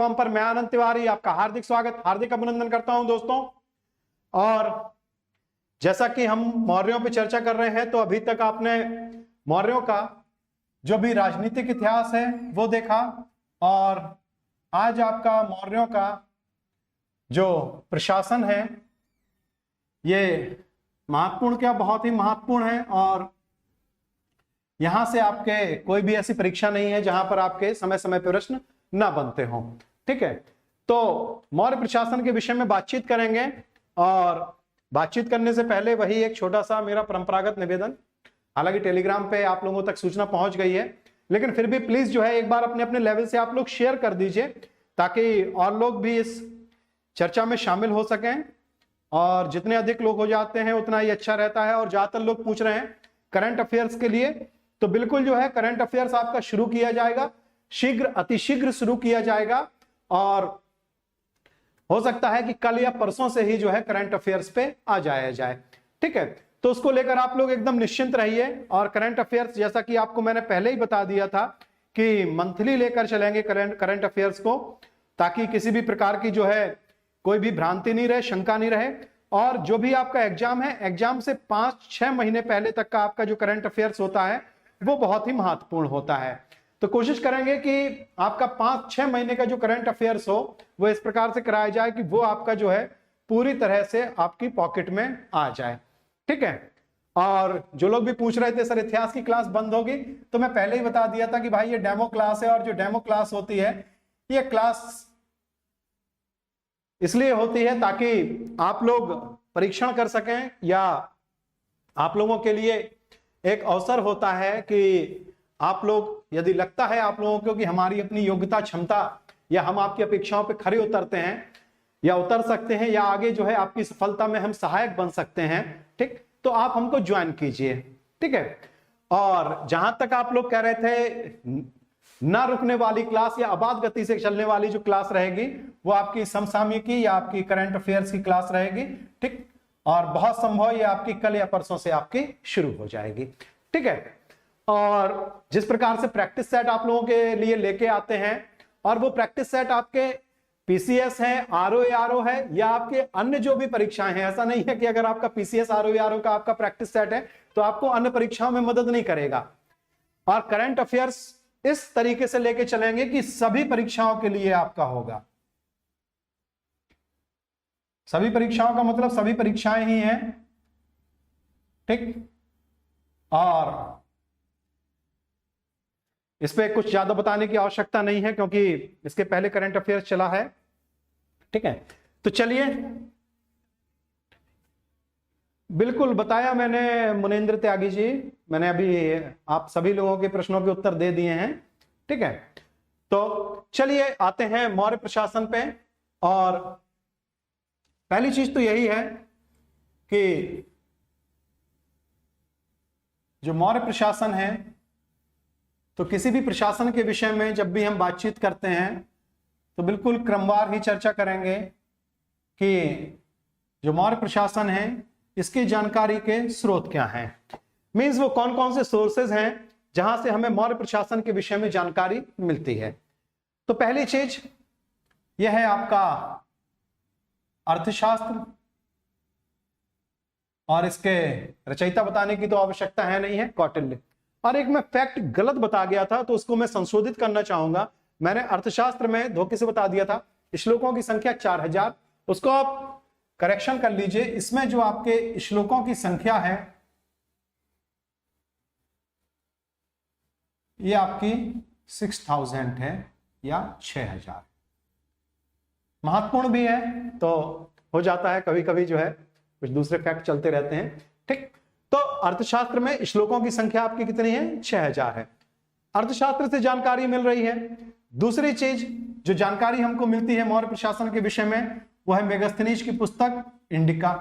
Form पर मैं आनंद तिवारी आपका हार्दिक स्वागत, हार्दिक अभिनंदन करता हूं दोस्तों। और जैसा कि हम मौर्यों पे चर्चा कर रहे हैं, तो अभी तक आपने मौर्यों का जो भी राजनीतिक इतिहास है वो देखा, और आज आपका मौर्यों का जो प्रशासन है ये महत्वपूर्ण, क्या बहुत ही महत्वपूर्ण है। और यहां से आपके कोई भी ऐसी परीक्षा नहीं है जहां पर आपके समय समय पर प्रश्न ना बनते हों। ठीक है, तो मौर्य प्रशासन के विषय में बातचीत करेंगे, और बातचीत करने से पहले वही एक छोटा सा मेरा परंपरागत निवेदन, हालांकि टेलीग्राम पे आप लोगों तक सूचना पहुंच गई है, लेकिन फिर भी प्लीज जो है एक बार अपने अपने लेवल से आप लोग शेयर कर दीजिए, ताकि और लोग भी इस चर्चा में शामिल हो सकें। और जितने अधिक लोग हो जाते हैं उतना ही अच्छा रहता है। और ज्यादातर लोग पूछ रहे हैं करंट अफेयर्स के लिए, तो बिल्कुल जो है करंट अफेयर्स आपका शुरू किया जाएगा, शीघ्र अतिशीघ्र शुरू किया जाएगा, और हो सकता है कि कल या परसों से ही जो है करंट अफेयर्स पे आ जाया जाए। ठीक है, तो उसको लेकर आप लोग एकदम निश्चिंत रहिए। और करंट अफेयर्स जैसा कि आपको मैंने पहले ही बता दिया था कि मंथली लेकर चलेंगे करंट अफेयर्स को, ताकि किसी भी प्रकार की जो है कोई भी भ्रांति नहीं रहे, शंका नहीं रहे। और जो भी आपका एग्जाम है, एग्जाम से 5-6 महीने पहले तक का आपका जो करंट अफेयर्स होता है वो बहुत ही महत्वपूर्ण होता है। तो कोशिश करेंगे कि आपका 5-6 महीने का जो करंट अफेयर्स हो वो इस प्रकार से कराया जाए कि वो आपका जो है पूरी तरह से आपकी पॉकेट में आ जाए। ठीक है, और जो लोग भी पूछ रहे थे सर इतिहास की क्लास बंद होगी, तो मैं पहले ही बता दिया था कि भाई ये डेमो क्लास है, और जो डेमो क्लास होती है ये क्लास इसलिए होती है ताकि आप लोग परीक्षण कर सकें, या आप लोगों के लिए एक अवसर होता है कि आप लोग, यदि लगता है आप लोगों को कि हमारी अपनी योग्यता क्षमता या हम आपकी अपेक्षाओं पे खरे उतरते हैं या उतर सकते हैं, या आगे जो है आपकी सफलता में हम सहायक बन सकते हैं, ठीक, तो आप हमको ज्वाइन कीजिए। ठीक है, और जहां तक आप लोग कह रहे थे ना रुकने वाली क्लास या आबाद गति से चलने वाली जो क्लास रहेगी वो आपकी समसामयिकी या आपकी करंट अफेयर्स की क्लास रहेगी। ठीक, और बहुत संभव ये आपकी कल या परसों से आपकी शुरू हो जाएगी। ठीक है, और जिस प्रकार से प्रैक्टिस सेट आप लोगों के लिए लेके आते हैं, और वो प्रैक्टिस सेट आपके पीसीएस है, आरओ है, या आपके अन्य जो भी परीक्षाएं हैं, ऐसा नहीं है कि अगर आपका पीसीएस आरओ का आपका प्रैक्टिस सेट है तो आपको अन्य परीक्षाओं में मदद नहीं करेगा। और करंट अफेयर्स इस तरीके से लेके चलेंगे कि सभी परीक्षाओं के लिए आपका होगा। सभी परीक्षाओं का मतलब सभी परीक्षाएं ही हैं। ठीक, और इस पे कुछ ज्यादा बताने की आवश्यकता नहीं है क्योंकि इसके पहले करंट अफेयर्स चला है। ठीक है, तो चलिए, बिल्कुल बताया मैंने मुनेंद्र त्यागी जी, मैंने अभी आप सभी लोगों के प्रश्नों के उत्तर दे दिए हैं। ठीक है, तो चलिए आते हैं मौर्य प्रशासन पे। और पहली चीज तो यही है कि जो मौर्य प्रशासन है, तो किसी भी प्रशासन के विषय में जब भी हम बातचीत करते हैं तो बिल्कुल क्रमवार ही चर्चा करेंगे कि जो मौर्य प्रशासन है इसकी जानकारी के स्रोत क्या हैं, मींस वो कौन कौन से सोर्सेज हैं जहां से हमें मौर्य प्रशासन के विषय में जानकारी मिलती है। तो पहली चीज यह है आपका अर्थशास्त्र, और इसके रचयिता बताने की तो आवश्यकता है नहीं है, कौटिल्य। और एक मैं फैक्ट गलत बता गया था तो उसको मैं संशोधित करना चाहूंगा। मैंने अर्थशास्त्र में धोखे से बता दिया था श्लोकों की संख्या 4000, उसको आप करेक्शन कर लीजिए। इसमें जो आपके श्लोकों की संख्या है ये आपकी 6000 है या 6000। महत्वपूर्ण भी है, तो हो जाता है कभी कभी जो है कुछ दूसरे फैक्ट चलते रहते हैं। ठीक, तो अर्थशास्त्र में श्लोकों की संख्या आपकी कितनी है? 6000 है। अर्थशास्त्र से जानकारी मिल रही है। दूसरी चीज जो जानकारी हमको मिलती है मौर्य प्रशासन के विषय में वो है मेगास्थनीज की पुस्तक इंडिका।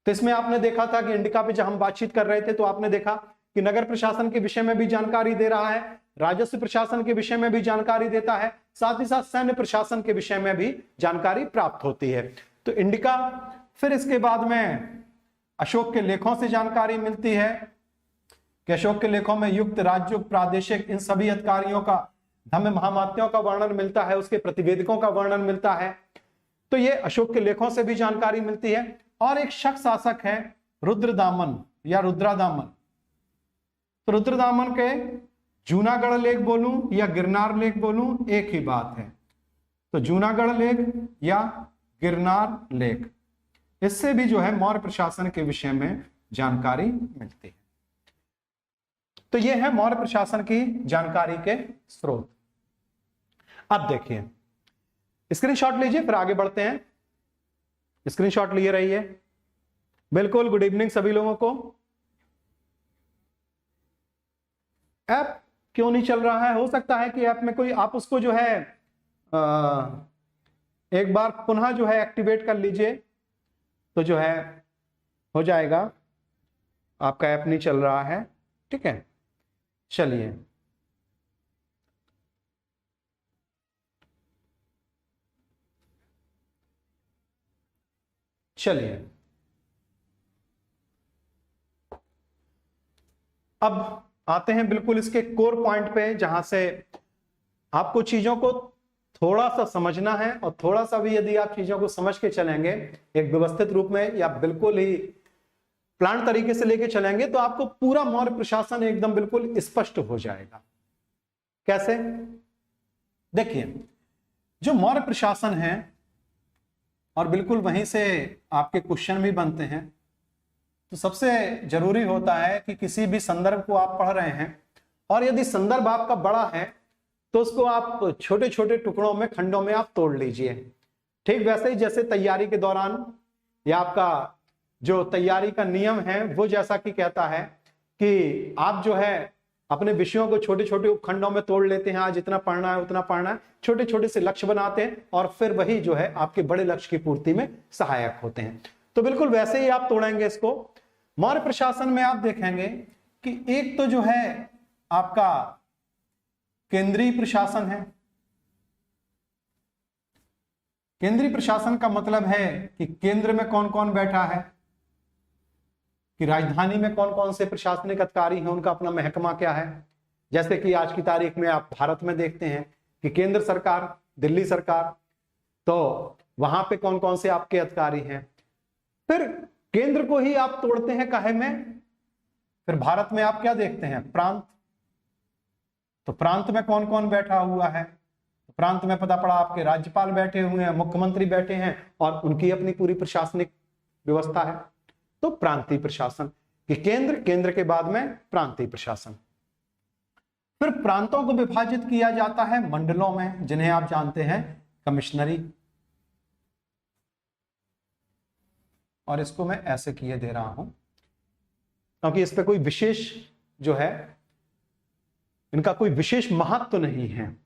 तो इसमें आपने देखा था कि इंडिका पे जब हम बातचीत कर रहे थे तो आपने देखा कि नगर प्रशासन के विषय में भी जानकारी दे रहा है, राजस्व प्रशासन के विषय में भी जानकारी देता है, साथ ही साथ सैन्य प्रशासन के विषय में भी जानकारी प्राप्त होती है। तो इंडिका, फिर इसके बाद में अशोक के लेखों से जानकारी मिलती है कि अशोक के लेखों में युक्त, राज्य, प्रादेशिक, इन सभी अधिकारियों का धम्म महामात्यों का वर्णन मिलता है, उसके प्रतिवेदकों का वर्णन मिलता है। तो ये अशोक के लेखों से भी जानकारी मिलती है। और एक शक शासक है रुद्रदामन या रुद्रादामन। तो रुद्रदामन के जूनागढ़ लेख बोलूं या गिरनार लेख बोलूं, एक ही बात है। तो जूनागढ़ लेख या गिरनार लेख, इससे भी जो है मौर्य प्रशासन के विषय में जानकारी मिलती है। तो ये है मौर्य प्रशासन की जानकारी के स्रोत। अब देखिए, स्क्रीनशॉट लीजिए, फिर आगे बढ़ते हैं। स्क्रीनशॉट लिए रहिए। बिल्कुल, गुड इवनिंग सभी लोगों को। ऐप क्यों नहीं चल रहा है? हो सकता है कि ऐप में कोई, आप उसको जो है एक बार पुनः जो है एक्टिवेट कर लीजिए, तो जो है हो जाएगा। आपका ऐप नहीं चल रहा है, ठीक है। चलिए, चलिए अब आते हैं बिल्कुल इसके कोर पॉइंट पे, जहां से आपको चीजों को थोड़ा सा समझना है। और थोड़ा सा भी यदि आप चीजों को समझ के चलेंगे एक व्यवस्थित रूप में या बिल्कुल ही प्लान तरीके से लेके चलेंगे, तो आपको पूरा मौर्य प्रशासन एकदम बिल्कुल स्पष्ट हो जाएगा। कैसे? देखिए, जो मौर्य प्रशासन है, और बिल्कुल वहीं से आपके क्वेश्चन भी बनते हैं, तो सबसे जरूरी होता है कि किसी भी संदर्भ को आप पढ़ रहे हैं, और यदि संदर्भ आपका बड़ा है तो उसको आप छोटे छोटे टुकड़ों में, खंडों में आप तोड़ लीजिए। ठीक वैसे ही जैसे तैयारी के दौरान, या आपका जो तैयारी का नियम है वो जैसा कि कहता है कि आप जो है अपने विषयों को छोटे छोटे उपखंडों में तोड़ लेते हैं। आज इतना पढ़ना है, उतना पढ़ना है, छोटे छोटे से लक्ष्य बनाते हैं, और फिर वही जो है आपके बड़े लक्ष्य की पूर्ति में सहायक होते हैं। तो बिल्कुल वैसे ही आप तोड़ेंगे इसको। मौर्य प्रशासन में आप देखेंगे कि एक तो जो है आपका केंद्रीय प्रशासन है। केंद्रीय प्रशासन का मतलब है कि केंद्र में कौन कौन बैठा है, कि राजधानी में कौन कौन से प्रशासनिक अधिकारी हैं, उनका अपना महकमा क्या है। जैसे कि आज की तारीख में आप भारत में देखते हैं कि केंद्र सरकार, दिल्ली सरकार, तो वहां पे कौन कौन से आपके अधिकारी हैं। फिर केंद्र को ही आप तोड़ते हैं काहे में, फिर भारत में आप क्या देखते हैं, प्रांत। तो प्रांत में कौन कौन बैठा हुआ है, तो प्रांत में पता पड़ा आपके राज्यपाल बैठे हुए हैं, मुख्यमंत्री बैठे हैं, और उनकी अपनी पूरी प्रशासनिक व्यवस्था है। तो प्रांतीय प्रशासन कि केंद्र, केंद्र के बाद में प्रांतीय प्रशासन। फिर प्रांतों को विभाजित किया जाता है मंडलों में, जिन्हें आप जानते हैं कमिश्नरी। और इसको मैं ऐसे किए दे रहा हूं क्योंकि इस पे कोई विशेष जो है, इनका कोई विशेष महत्व तो नहीं है।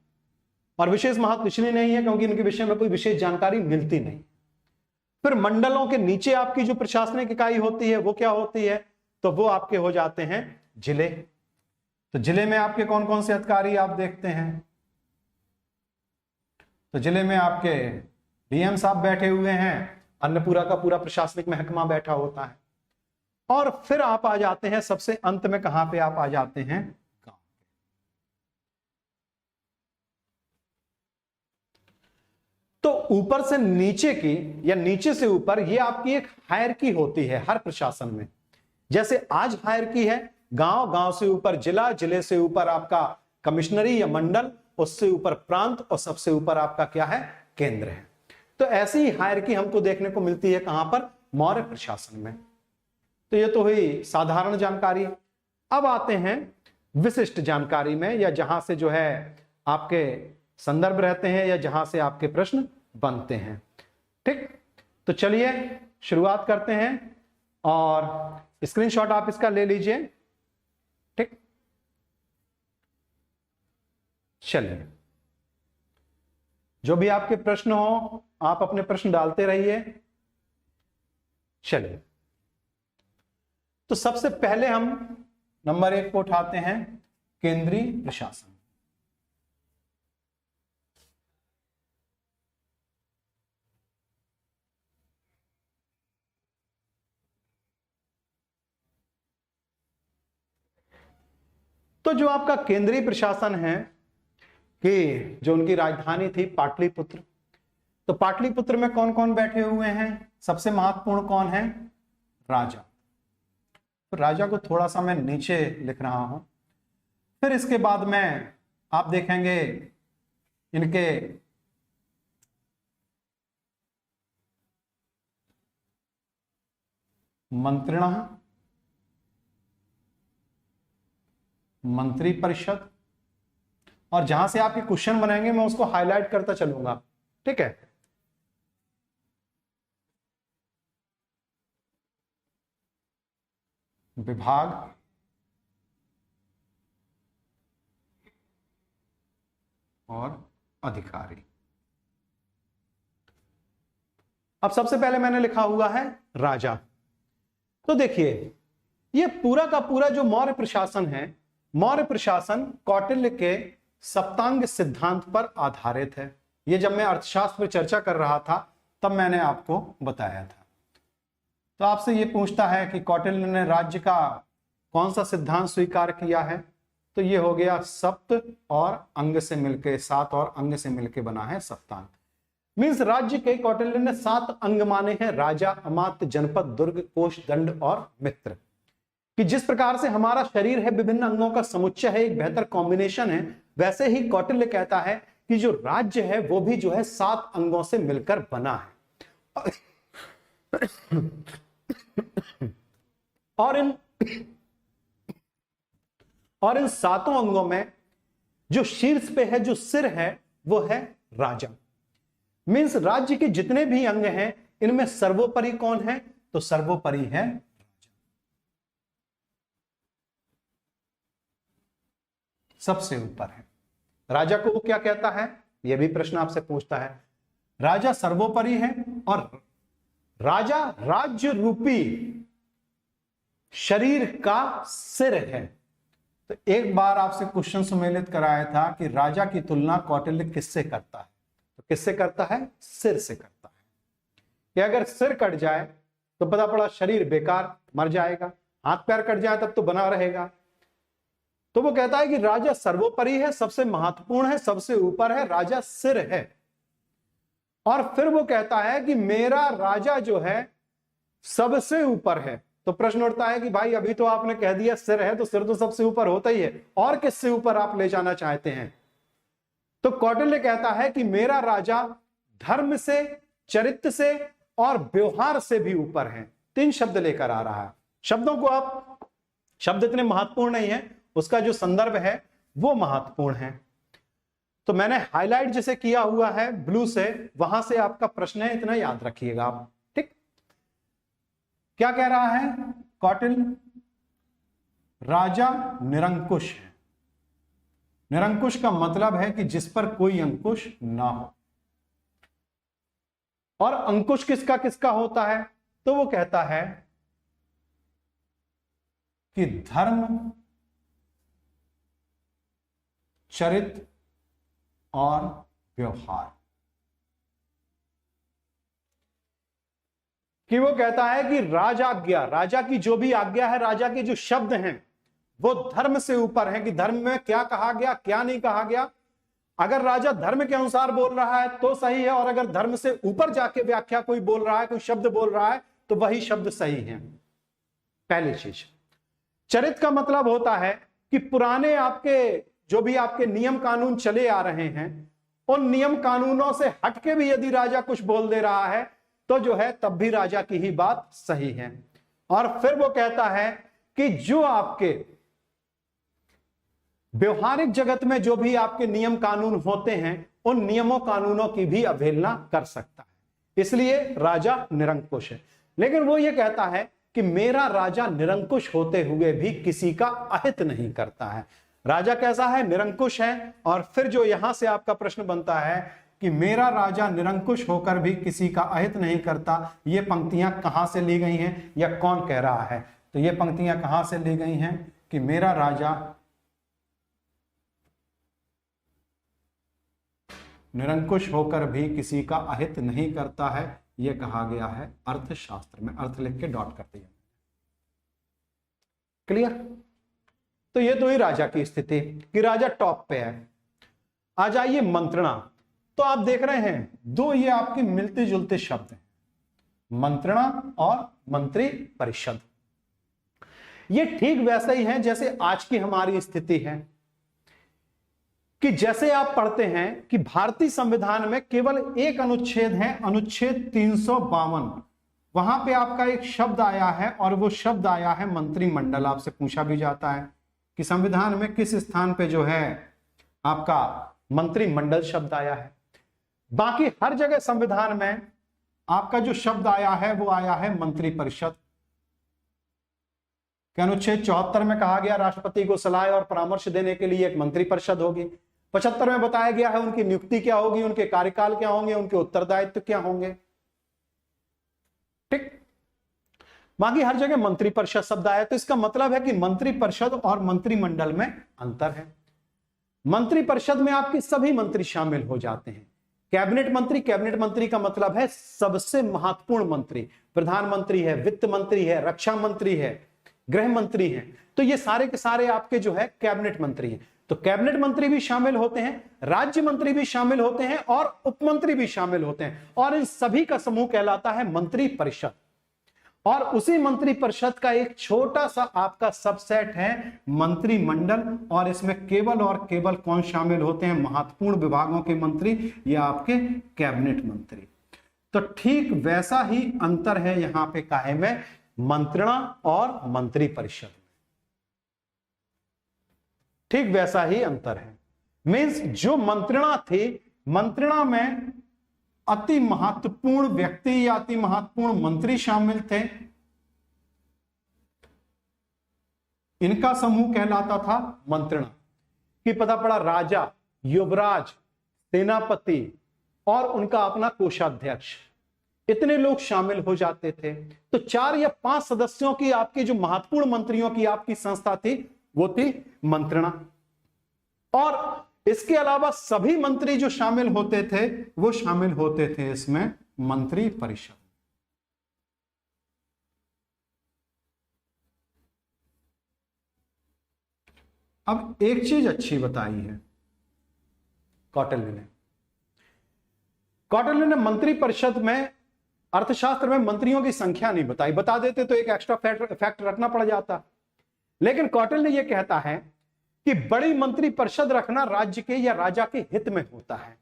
और विशेष महत्व इसलिए नहीं है क्योंकि इनके विषय में कोई विशेष जानकारी मिलती नहीं। फिर मंडलों के नीचे आपकी जो प्रशासनिक इकाई होती है वो क्या होती है, तो वो आपके हो जाते हैं जिले। तो जिले में आपके कौन कौन से अधिकारी आप देखते हैं, तो जिले में आपके डीएम साहब बैठे हुए हैं, अन्य पूरा का पूरा प्रशासनिक महकमा बैठा होता है। और फिर आप आ जाते हैं सबसे अंत में, कहां पे आप आ जाते हैं, गांव। तो ऊपर से नीचे की या नीचे से ऊपर, ये आपकी एक हायरकी होती है हर प्रशासन में। जैसे आज हायरकी है गांव, गांव से ऊपर जिला, जिले से ऊपर आपका कमिश्नरी या मंडल, उससे ऊपर प्रांत, और सबसे ऊपर आपका क्या है, केंद्र है। तो ऐसी ही हायरकी हमको देखने को मिलती है कहां पर, मौर्य प्रशासन में। तो ये तो हुई साधारण जानकारी। अब आते हैं विशिष्ट जानकारी में, या जहां से जो है आपके संदर्भ रहते हैं, या जहां से आपके प्रश्न बनते हैं। ठीक, तो चलिए शुरुआत करते हैं, और स्क्रीनशॉट आप इसका ले लीजिए। ठीक, चलिए, जो भी आपके प्रश्न हो आप अपने प्रश्न डालते रहिए। चलिए, तो सबसे पहले हम नंबर 1 को उठाते हैं, केंद्रीय प्रशासन। तो जो आपका केंद्रीय प्रशासन है, कि जो उनकी राजधानी थी पाटलिपुत्र। तो पाटलिपुत्र में कौन कौन बैठे हुए हैं? सबसे महत्वपूर्ण कौन है? राजा। तो राजा को थोड़ा सा मैं नीचे लिख रहा हूं, फिर इसके बाद में आप देखेंगे इनके मंत्रिण, मंत्री परिषद, और जहां से आपके क्वेश्चन बनेंगे मैं उसको हाईलाइट करता चलूंगा, ठीक है। विभाग, और अधिकारी। अब सबसे पहले मैंने लिखा हुआ है राजा। तो देखिए ये पूरा का पूरा जो मौर्य प्रशासन है, मौर्य प्रशासन कौटिल्य के सप्तांग सिद्धांत पर आधारित है। ये जब मैं अर्थशास्त्र पर चर्चा कर रहा था तब मैंने आपको बताया था। तो आपसे ये पूछता है कि कौटिल्य ने राज्य का कौन सा सिद्धांत स्वीकार किया है? तो ये हो गया सप्त और अंग से मिलके, 7 और अंग से मिलके बना है सप्तांग। मींस राज्य के कौटिल्य ने 7 अंग माने हैं, राजा, अमात्य, जनपद, दुर्ग, कोष, दंड और मित्र। कि जिस प्रकार से हमारा शरीर है विभिन्न अंगों का समुच्चय है, एक बेहतर कॉम्बिनेशन है, वैसे ही कौटिल्य कहता है कि जो राज्य है वो भी जो है 7 अंगों से मिलकर बना है। और इन 7 अंगों में जो शीर्ष पे है, जो सिर है, वो है राजा। मींस राज्य के जितने भी अंग हैं इनमें सर्वोपरि कौन है? तो सर्वोपरि है राजा। सबसे ऊपर है राजा को। वो क्या कहता है? यह भी प्रश्न आपसे पूछता है। राजा सर्वोपरि है और राजा राज्य रूपी शरीर का सिर है। तो एक बार आपसे क्वेश्चन सुमेलित कराया था कि राजा की तुलना कौटिल्य किससे करता है? तो किससे करता है? सिर से करता है। कि अगर सिर कट जाए तो पता पड़ा शरीर बेकार, मर जाएगा, हाथ पैर कट जाए तब तो बना रहेगा। तो वो कहता है कि राजा सर्वोपरि है, सबसे महत्वपूर्ण है, सबसे ऊपर है, राजा सिर है। और फिर वो कहता है कि मेरा राजा जो है सबसे ऊपर है। तो प्रश्न उठता है कि भाई अभी तो आपने कह दिया सिर है, तो सिर तो सबसे ऊपर होता ही है, और किससे ऊपर आप ले जाना चाहते हैं? तो कौटिल्य कहता है कि मेरा राजा धर्म से, चरित्र से और व्यवहार से भी ऊपर है। 3 शब्द लेकर आ रहा है। शब्दों को आप, शब्द इतने महत्वपूर्ण नहीं है, उसका जो संदर्भ है वो महत्वपूर्ण है। तो मैंने हाईलाइट जिसे किया हुआ है ब्लू से, वहां से आपका प्रश्न है, इतना याद रखिएगा आप, ठीक। क्या कह रहा है कौटिल्य? राजा निरंकुश है। निरंकुश का मतलब है कि जिस पर कोई अंकुश ना हो। और अंकुश किसका किसका होता है? तो वो कहता है कि धर्म, चरित्र और व्यवहार। कि वो कहता है कि राजाज्ञा, राजा की जो भी आज्ञा है, राजा के जो शब्द हैं वो धर्म से ऊपर है। कि धर्म में क्या कहा गया, क्या नहीं कहा गया। अगर राजा धर्म के अनुसार बोल रहा है तो सही है, और अगर धर्म से ऊपर जाके व्याख्या कोई बोल रहा है, कोई शब्द बोल रहा है, तो वही शब्द सही है। पहली चीज। चरित्र का मतलब होता है कि पुराने आपके जो भी आपके नियम कानून चले आ रहे हैं, उन नियम कानूनों से हटके भी यदि राजा कुछ बोल दे रहा है तो जो है तब भी राजा की ही बात सही है। और फिर वो कहता है कि जो आपके व्यवहारिक जगत में जो भी आपके नियम कानून होते हैं, उन नियमों कानूनों की भी अवहेलना कर सकता है, इसलिए राजा निरंकुश है। लेकिन वो ये कहता है कि मेरा राजा निरंकुश होते हुए भी किसी का अहित नहीं करता है। राजा कैसा है? निरंकुश है। और फिर जो यहां से आपका प्रश्न बनता है कि मेरा राजा निरंकुश होकर भी किसी का अहित नहीं करता, ये पंक्तियां कहां से ली गई हैं या कौन कह रहा है? तो ये पंक्तियां कहां से ली गई हैं कि मेरा राजा निरंकुश होकर भी किसी का अहित नहीं करता है, यह कहा गया है अर्थशास्त्र में। अर्थ लिख के डॉट कर दिया। क्लियर? तो ये तो ही राजा की स्थिति कि राजा टॉप पे है। आ जाइए मंत्रणा। तो आप देख रहे हैं दो ये आपके मिलते जुलते शब्द हैं, मंत्रणा और मंत्री परिषद। ये ठीक वैसा ही है जैसे आज की हमारी स्थिति है कि जैसे आप पढ़ते हैं कि भारतीय संविधान में केवल एक अनुच्छेद है, अनुच्छेद 352। वहां पे आपका एक शब्द आया है और वो शब्द आया है मंत्रिमंडल। आपसे पूछा भी जाता है कि संविधान में किस स्थान पे जो है आपका मंत्रिमंडल शब्द आया है। बाकी हर जगह संविधान में आपका जो शब्द आया है वो आया है मंत्रिपरिषद। अनुच्छेद 74 में कहा गया राष्ट्रपति को सलाह और परामर्श देने के लिए एक मंत्रिपरिषद होगी। 75 में बताया गया है उनकी नियुक्ति क्या होगी, उनके कार्यकाल क्या होंगे, उनके उत्तरदायित्व क्या होंगे। ठीक, बाकी हर जगह मंत्रिपरिषद शब्द आया, तो इसका मतलब है कि मंत्रिपरिषद और मंत्रिमंडल में अंतर है। मंत्रिपरिषद में आपके सभी मंत्री शामिल हो जाते हैं। कैबिनेट मंत्री, कैबिनेट मंत्री का मतलब है सबसे महत्वपूर्ण मंत्री, प्रधानमंत्री है, वित्त मंत्री है, रक्षा मंत्री है, गृह मंत्री हैं, तो ये सारे के सारे आपके जो है कैबिनेट मंत्री हैं। तो कैबिनेट मंत्री भी शामिल होते हैं, राज्य मंत्री भी शामिल होते हैं और उपमंत्री भी शामिल होते हैं, और इन सभी का समूह कहलाता है मंत्री परिषद। और उसी मंत्री परिषद का एक छोटा सा आपका सबसेट है मंत्रिमंडल, और इसमें केवल और केवल कौन शामिल होते हैं, महत्वपूर्ण विभागों के मंत्री, ये आपके कैबिनेट मंत्री। तो ठीक वैसा ही अंतर है यहां पे काहे में, मंत्रणा और मंत्री परिषद में, ठीक वैसा ही अंतर है। मींस जो मंत्रणा थी, मंत्रणा में अति महत्वपूर्ण व्यक्ति या अति महत्वपूर्ण मंत्री शामिल थे, इनका समूह कहलाता था मंत्रणा। कि पता पड़ा राजा, युवराज, सेनापति और उनका अपना कोषाध्यक्ष, इतने लोग शामिल हो जाते थे। तो 4 या 5 सदस्यों की आपकी जो महत्वपूर्ण मंत्रियों की आपकी संस्था थी वो थी मंत्रणा। और इसके अलावा सभी मंत्री जो शामिल होते थे वो शामिल होते थे इसमें मंत्री परिषद। अब एक चीज अच्छी बताई है कौटिल्य ने। कौटिल्य ने मंत्री परिषद में, अर्थशास्त्र में मंत्रियों की संख्या नहीं बताई, बता देते तो एक एक्स्ट्रा फैक्ट रखना पड़ जाता। लेकिन कौटिल्य ये कहता है कि बड़ी मंत्री परिषद रखना राज्य के या राजा के हित में होता है।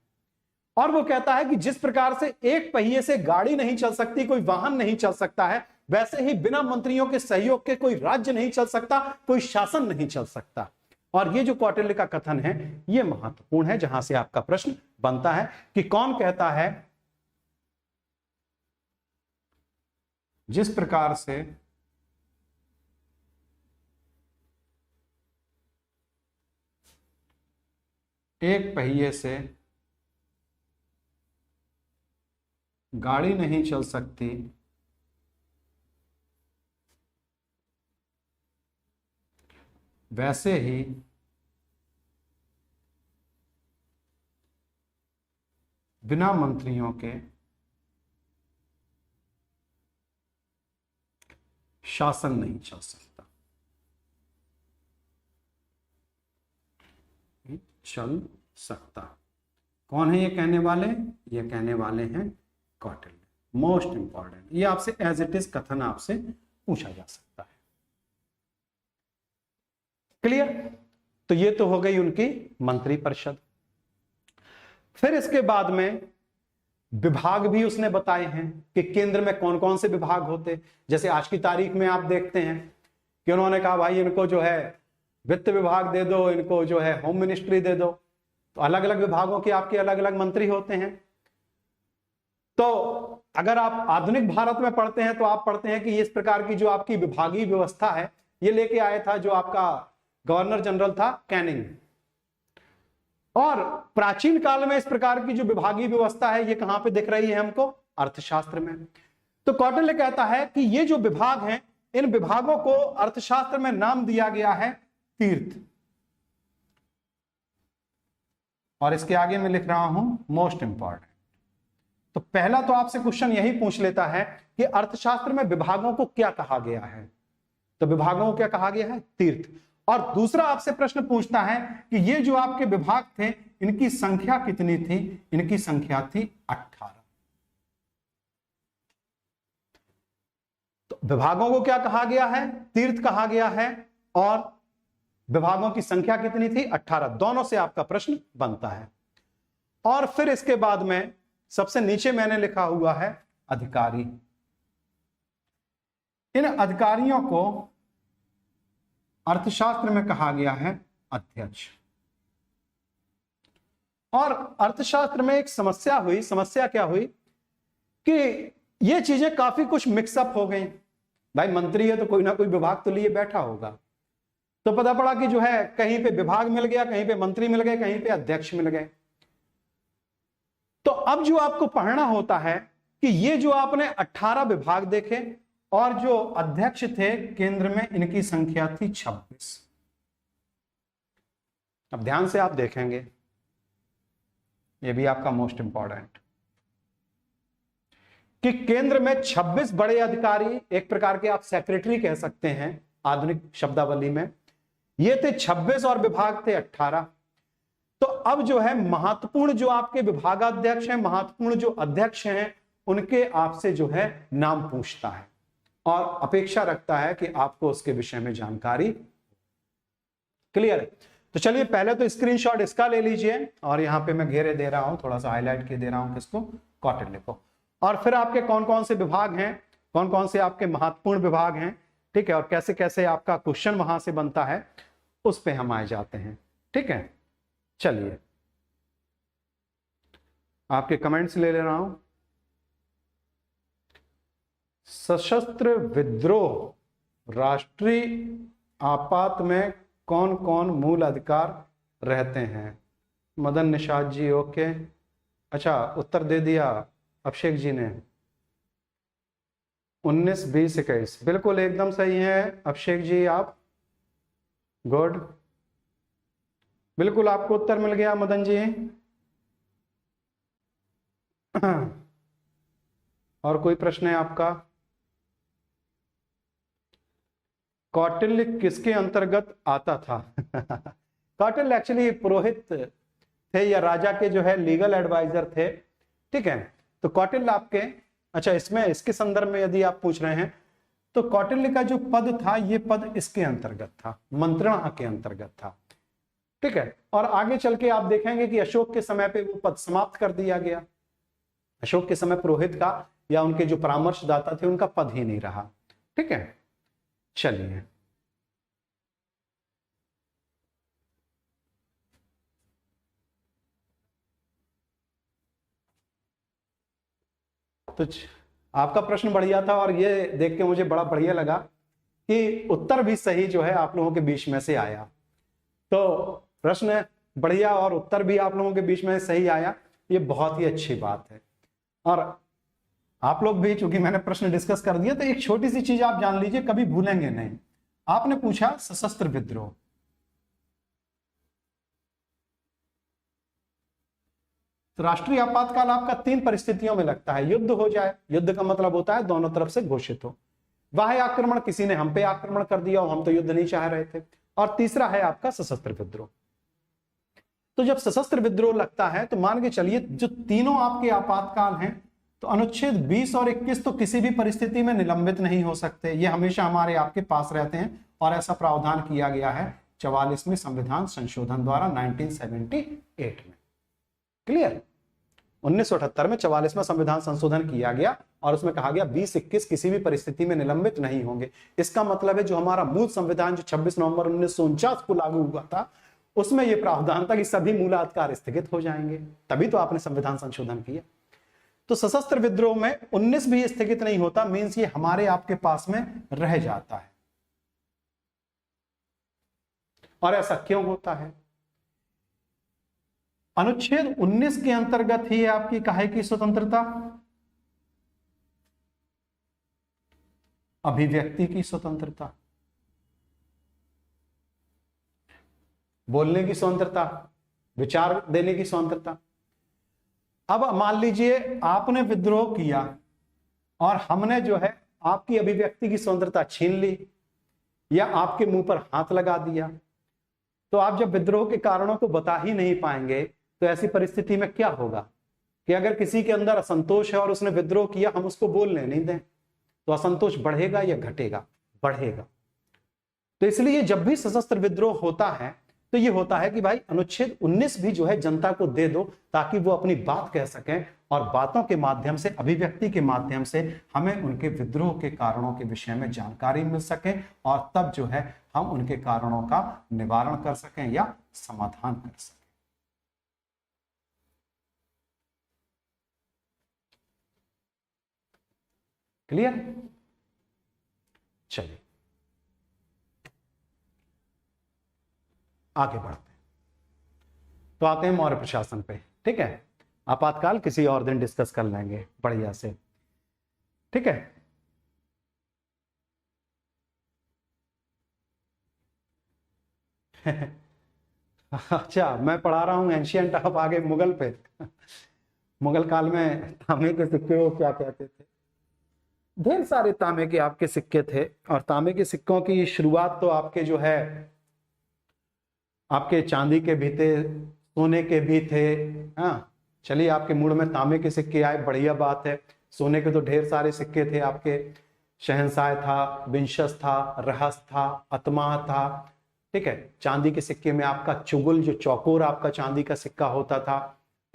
और वो कहता है कि जिस प्रकार से एक पहिए से गाड़ी नहीं चल सकती, कोई वाहन नहीं चल सकता है, वैसे ही बिना मंत्रियों के सहयोग के कोई राज्य नहीं चल सकता, कोई शासन नहीं चल सकता। और ये जो कौटिल्य का कथन है ये महत्वपूर्ण है, जहां से आपका प्रश्न बनता है कि कौन कहता है जिस प्रकार से एक पहिए से गाड़ी नहीं चल सकती, वैसे ही बिना मंत्रियों के शासन नहीं चल सकता। चल सकता कौन है ये कहने वाले? ये कहने वाले हैं कौटिल्य। मोस्ट इंपॉर्टेंट, ये आपसे एज इट इज कथन आपसे पूछा जा सकता है। क्लियर? तो ये तो हो गई उनकी मंत्री परिषद। फिर इसके बाद में विभाग भी उसने बताए हैं कि केंद्र में कौन कौन से विभाग होते। जैसे आज की तारीख में आप देखते हैं कि उन्होंने कहा भाई इनको जो है वित्त विभाग दे दो, इनको जो है होम मिनिस्ट्री दे दो। तो अलग अलग विभागों के आपके अलग अलग मंत्री होते हैं। तो अगर आप आधुनिक भारत में पढ़ते हैं तो आप पढ़ते हैं कि इस प्रकार की जो आपकी विभागीय व्यवस्था है ये लेके आया था जो आपका गवर्नर जनरल था कैनिंग। और प्राचीन काल में इस प्रकार की जो विभागीय व्यवस्था है ये कहां पे दिख रही है हमको? अर्थशास्त्र में। तो कौटिल्य कहता है कि ये जो विभाग हैं इन विभागों को अर्थशास्त्र में नाम दिया गया है तीर्थ। और इसके आगे मैं लिख रहा हूं मोस्ट इंपॉर्टेंट। तो पहला तो आपसे क्वेश्चन यही पूछ लेता है कि अर्थशास्त्र में विभागों को क्या कहा गया है? तो विभागों को क्या कहा गया है? तीर्थ। और दूसरा आपसे प्रश्न पूछता है कि ये जो आपके विभाग थे इनकी संख्या कितनी थी? इनकी संख्या थी 18। तो विभागों को क्या कहा गया है? तीर्थ कहा गया है। और विभागों की संख्या कितनी थी? 18। दोनों से आपका प्रश्न बनता है। और फिर इसके बाद में सबसे नीचे मैंने लिखा हुआ है अधिकारी। इन अधिकारियों को अर्थशास्त्र में कहा गया है अध्यक्ष। और अर्थशास्त्र में एक समस्या हुई। समस्या क्या हुई कि ये चीजें काफी कुछ मिक्सअप हो गई। भाई मंत्री है तो कोई ना कोई विभाग तो लिए बैठा होगा, तो पता पड़ा कि जो है कहीं पे विभाग मिल गया, कहीं पे मंत्री मिल गए, कहीं पे अध्यक्ष मिल गए। तो अब जो आपको पढ़ना होता है कि ये जो आपने 18 विभाग देखे और जो अध्यक्ष थे केंद्र में, इनकी संख्या थी 26। अब ध्यान से आप देखेंगे, ये भी आपका मोस्ट इंपॉर्टेंट, कि केंद्र में 26 बड़े अधिकारी, एक प्रकार के आप सेक्रेटरी कह सकते हैं आधुनिक शब्दावली में, ये थे 26 और विभाग थे 18। तो अब जो है महत्वपूर्ण जो आपके विभागाध्यक्ष हैं, महत्वपूर्ण जो अध्यक्ष हैं, उनके आपसे जो है नाम पूछता है और अपेक्षा रखता है कि आपको उसके विषय में जानकारी। क्लियर है? तो चलिए पहले तो स्क्रीनशॉट इसका ले लीजिए और यहां पे मैं घेरे दे रहा हूं, थोड़ा सा हाईलाइट किए दे रहा हूं किसको, कौटिल्य को। और फिर आपके कौन कौन से विभाग हैं, कौन कौन से आपके महत्वपूर्ण विभाग हैं, ठीक है, और कैसे कैसे आपका क्वेश्चन वहां से बनता है, उस पे हम आए जाते हैं। ठीक है, चलिए आपके कमेंट्स ले ले रहा हूं। सशस्त्र विद्रोह राष्ट्रीय आपात में कौन कौन मूल अधिकार रहते हैं? मदन निषाद जी, ओके, अच्छा उत्तर दे दिया अभिषेक जी ने। 19, 20, 21 बिल्कुल एकदम सही है अभिषेक जी, आप गुड, बिल्कुल आपको उत्तर मिल गया मदन जी। और कोई प्रश्न है आपका? कौटिल्य किसके अंतर्गत आता था? कौटिल्य एक्चुअली पुरोहित थे या राजा के जो है लीगल एडवाइजर थे। ठीक है, तो कौटिल्य आपके, अच्छा इसमें इसके संदर्भ में यदि आप पूछ रहे हैं तो कौटिल्य का जो पद था, ये पद इसके अंतर्गत था, मंत्रणा के अंतर्गत था। ठीक है, और आगे चल के आप देखेंगे कि अशोक के समय पे वो पद समाप्त कर दिया गया। अशोक के समय पुरोहित का या उनके जो परामर्शदाता थे उनका पद ही नहीं रहा। ठीक है, चलिए तो आपका प्रश्न बढ़िया था और ये देख के मुझे बड़ा बढ़िया लगा कि उत्तर भी सही जो है आप लोगों के बीच में से आया। तो प्रश्न बढ़िया और उत्तर भी आप लोगों के बीच में सही आया, ये बहुत ही अच्छी बात है। और आप लोग भी, चूंकि मैंने प्रश्न डिस्कस कर दिया, तो एक छोटी सी चीज आप जान लीजिए, कभी भूलेंगे नहीं। आपने पूछा सशस्त्र विद्रोह, तो राष्ट्रीय आपातकाल आपका 3 परिस्थितियों में लगता है। युद्ध हो जाए, युद्ध का मतलब होता है दोनों तरफ से घोषित हो, बाह्य आक्रमण, किसी ने हम पे आक्रमण कर दिया हो, हम तो युद्ध नहीं चाह रहे थे, और तीसरा है आपका सशस्त्र विद्रोह। तो जब सशस्त्र विद्रोह लगता है तो मान के चलिए जो तीनों आपके आपातकाल हैं, तो अनुच्छेद 20 और 21 तो किसी भी परिस्थिति में निलंबित नहीं हो सकते, ये हमेशा हमारे आपके पास रहते हैं। और ऐसा प्रावधान किया गया है 44वें संविधान संशोधन द्वारा 1978 में। क्लियर? 1978 में 44वां संविधान संशोधन किया गया और उसमें कहा गया 20-21 किसी भी परिस्थिति में निलंबित नहीं होंगे। इसका मतलब है जो हमारा मूल संविधान जो 26 नवंबर 1949 को लागू हुआ था, उसमें यह प्रावधान था कि सभी मूलाधिकार स्थगित हो जाएंगे, तभी तो आपने संविधान संशोधन किया। तो सशस्त्र विद्रोह में 19 भी स्थगित नहीं होता, मींस ये हमारे आपके पास में रह जाता है। और ऐसा क्यों होता है? अनुच्छेद 19 के अंतर्गत ही आपकी काहे की स्वतंत्रता? अभिव्यक्ति की स्वतंत्रता, बोलने की स्वतंत्रता, विचार देने की स्वतंत्रता। अब मान लीजिए आपने विद्रोह किया और हमने जो है आपकी अभिव्यक्ति की स्वतंत्रता छीन ली या आपके मुंह पर हाथ लगा दिया, तो आप जब विद्रोह के कारणों को बता ही नहीं पाएंगे तो ऐसी परिस्थिति में क्या होगा कि अगर किसी के अंदर असंतोष है और उसने विद्रोह किया, हम उसको बोलने नहीं दें, तो असंतोष बढ़ेगा या घटेगा? बढ़ेगा। तो इसलिए जब भी सशस्त्र विद्रोह होता है तो ये होता है कि भाई अनुच्छेद 19 भी जो है जनता को दे दो, ताकि वो अपनी बात कह सकें और बातों के माध्यम से, अभिव्यक्ति के माध्यम से हमें उनके विद्रोह के कारणों के विषय में जानकारी मिल सके और तब जो है हम उनके कारणों का निवारण कर सकें या समाधान कर सकें। क्लियर? चलिए आगे बढ़ते हैं। तो आते हैं मौर्य प्रशासन पे। ठीक है, आपातकाल किसी और दिन डिस्कस कर लेंगे बढ़िया से। ठीक है, अच्छा मैं पढ़ा रहा हूं एंशियंट, आप आगे मुगल पे। मुगल काल में तांबे के सिक्के को क्या कहते थे? ढेर सारे तांबे के आपके सिक्के थे, और तांबे के सिक्कों की शुरुआत तो आपके जो है आपके चांदी के भी थे, सोने के भी थे। हाँ चलिए, आपके मूड में तांबे के सिक्के आए, बढ़िया बात है। सोने के तो ढेर सारे सिक्के थे आपके, शहंशाह था, विंशस था, रहस था, अतमा था। ठीक है, चांदी के सिक्के में आपका चुगुल, जो चौकोर आपका चांदी का सिक्का होता था।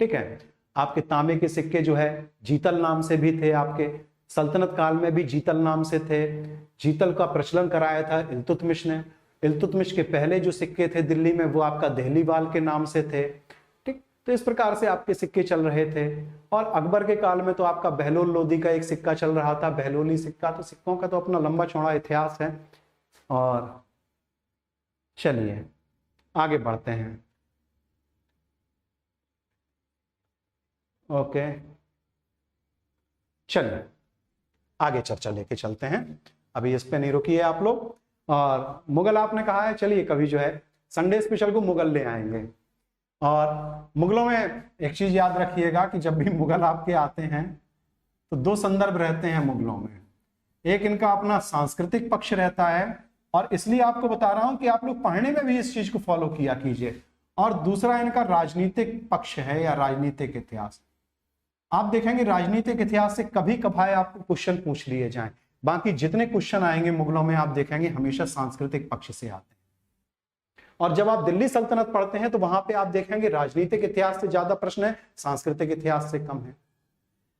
ठीक है, आपके तांबे के सिक्के जो है जीतल नाम से भी थे, आपके सल्तनत काल में भी जीतल नाम से थे। जीतल का प्रचलन कराया था इल्तुतमिश ने। इल्तुतमिश के पहले जो सिक्के थे दिल्ली में, वो आपका देहलीवाल के नाम से थे। ठीक, तो इस प्रकार से आपके सिक्के चल रहे थे। और अकबर के काल में तो आपका बहलोल लोदी का एक सिक्का चल रहा था, बहलोली सिक्का। तो सिक्कों का तो अपना लंबा चौड़ा इतिहास है। और चलिए आगे बढ़ते हैं। ओके, चलिए आगे चर्चा लेके चलते हैं, अभी इस पे नहीं रुकिए आप लोग। और मुगल आपने कहा है, चलिए कभी जो है संडे स्पेशल को मुगल ले आएंगे। और मुगलों में एक चीज याद रखिएगा कि जब भी मुगल आपके आते हैं तो दो संदर्भ रहते हैं मुगलों में। एक इनका अपना सांस्कृतिक पक्ष रहता है, और इसलिए आपको बता रहा हूं कि आप लोग पढ़ने में भी इस चीज को फॉलो किया कीजिए। और दूसरा इनका राजनीतिक पक्ष है या राजनीतिक इतिहास। आप देखेंगे राजनीतिक इतिहास से कभी कभार आपको क्वेश्चन पूछ लिए जाएं, बाकी जितने क्वेश्चन आएंगे मुगलों में आप देखेंगे हमेशा सांस्कृतिक पक्ष से आते हैं। और जब आप दिल्ली सल्तनत पढ़ते हैं तो वहां पे आप देखेंगे राजनीतिक इतिहास से ज्यादा प्रश्न है, सांस्कृतिक इतिहास से कम है।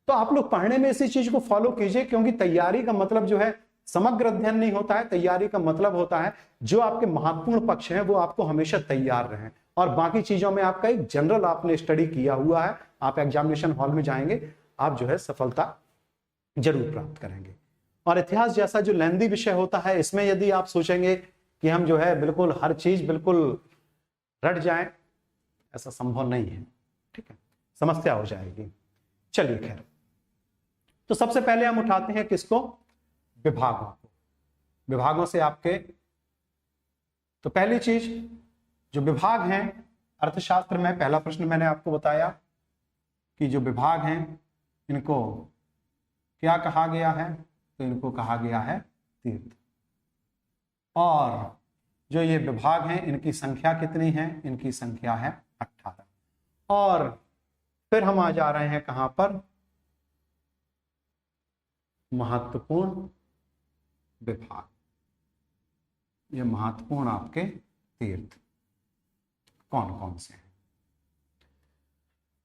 तो आप लोग पढ़ने में इसी चीज को फॉलो कीजिए, क्योंकि तैयारी का मतलब जो है समग्र अध्ययन नहीं होता है। तैयारी का मतलब होता है जो आपके महत्वपूर्ण पक्ष हैं वो आपको हमेशा तैयार रहें, और बाकी चीजों में आपका एक जनरल आपने स्टडी किया हुआ है, आप एग्जामिनेशन हॉल में जाएंगे, आप जो है सफलता जरूर प्राप्त करेंगे। और इतिहास जैसा जो लेंदी विषय होता है, इसमें यदि आप सोचेंगे कि हम जो है बिल्कुल हर चीज बिल्कुल रट जाएं, ऐसा संभव नहीं है। ठीक है, समस्या हो जाएगी। चलिए खैर, तो सबसे पहले हम उठाते हैं किसको? विभागों को। विभागों से आपके, तो पहली चीज जो विभाग हैं अर्थशास्त्र में, पहला प्रश्न मैंने आपको बताया कि जो विभाग हैं इनको क्या कहा गया है? तो इनको कहा गया है तीर्थ। और जो ये विभाग हैं इनकी संख्या कितनी है? इनकी संख्या है 18। और फिर हम आ जा रहे हैं कहां पर? महत्वपूर्ण विभाग। ये महत्वपूर्ण आपके तीर्थ कौन कौन से हैं?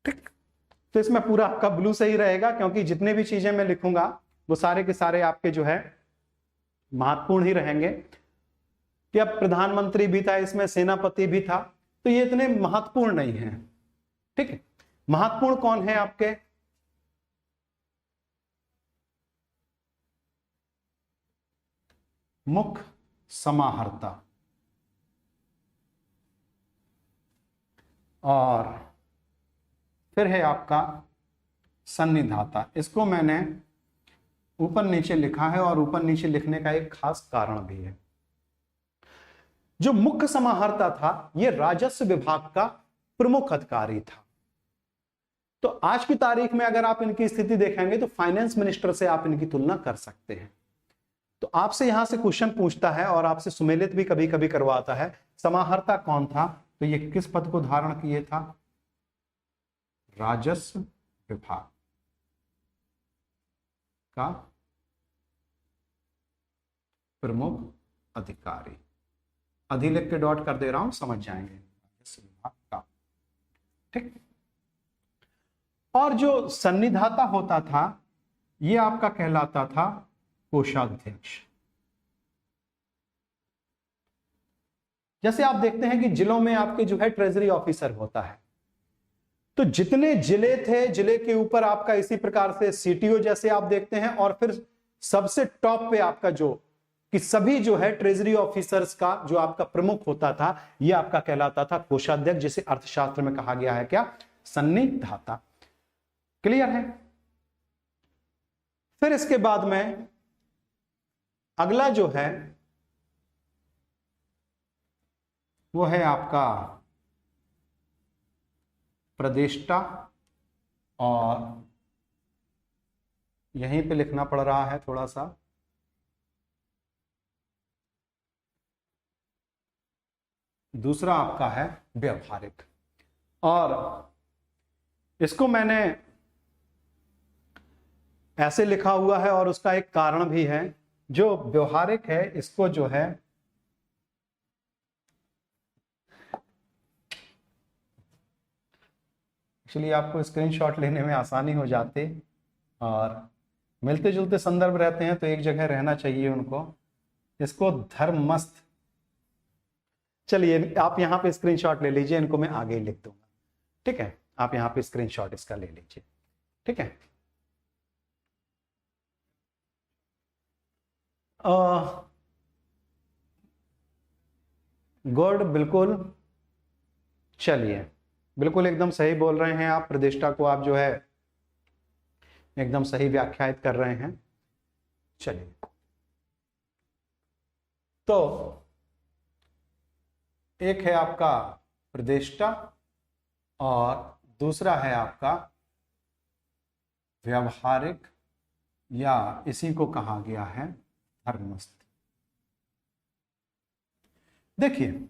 ठीक, तो इसमें पूरा आपका ब्लू सही रहेगा, क्योंकि जितने भी चीजें मैं लिखूंगा वो सारे के सारे आपके जो है महत्वपूर्ण ही रहेंगे। कि अब प्रधानमंत्री भी था इसमें, सेनापति भी था, तो ये इतने महत्वपूर्ण नहीं है। ठीक है, महत्वपूर्ण कौन है आपके? मुख्य समाहर्ता और फिर है आपका सन्निधाता। इसको मैंने ऊपर नीचे लिखा है, और ऊपर नीचे लिखने का एक खास कारण भी है। जो मुख्य समाहर्ता था ये राजस्व विभाग का प्रमुख अधिकारी था। तो आज की तारीख में अगर आप इनकी स्थिति देखेंगे तो फाइनेंस मिनिस्टर से आप इनकी तुलना कर सकते हैं। तो आपसे यहां से क्वेश्चन पूछता है और आपसे सुमेलित भी कभी कभी करवाता है, समाहर्ता कौन था? तो ये किस पद को धारण किए था? राजस्व विभाग का प्रमुख अधिकारी। अधिलिख के डॉट कर दे रहा हूं, समझ जाएंगे, राजस्व विभाग का। ठीक। और जो सन्निधाता होता था ये आपका कहलाता था कोषाध्यक्ष। जैसे आप देखते हैं कि जिलों में आपके जो है ट्रेजरी ऑफिसर होता है, तो जितने जिले थे जिले के ऊपर आपका इसी प्रकार से सीटीओ जैसे आप देखते हैं, और फिर सबसे टॉप पे आपका जो कि सभी जो है ट्रेजरी ऑफिसर्स का जो आपका प्रमुख होता था यह आपका कहलाता था कोषाध्यक्ष, जिसे अर्थशास्त्र में कहा गया है क्या, सन्निधाता। क्लियर है। फिर इसके बाद में अगला जो है वो है आपका प्रदेष्टा, और यहीं पे लिखना पड़ रहा है थोड़ा सा, दूसरा आपका है व्यवहारिक। और इसको मैंने ऐसे लिखा हुआ है और उसका एक कारण भी है। जो व्यवहारिक है इसको जो है एक्चुअली आपको स्क्रीनशॉट लेने में आसानी हो जाती, और मिलते जुलते संदर्भ रहते हैं तो एक जगह रहना चाहिए उनको। इसको धर्मस्थ, चलिए आप यहां पे स्क्रीनशॉट ले लीजिए, इनको मैं आगे ही लिख दूंगा। ठीक है, आप यहां पे स्क्रीनशॉट इसका ले लीजिए। ठीक है। गुड, बिल्कुल, चलिए बिल्कुल एकदम सही बोल रहे हैं आप। प्रतिष्ठा को आप जो है एकदम सही व्याख्यायित कर रहे हैं। चलिए, तो एक है आपका प्रतिष्ठा और दूसरा है आपका व्यवहारिक, या इसी को कहा गया है धर्मस्थ। देखिए,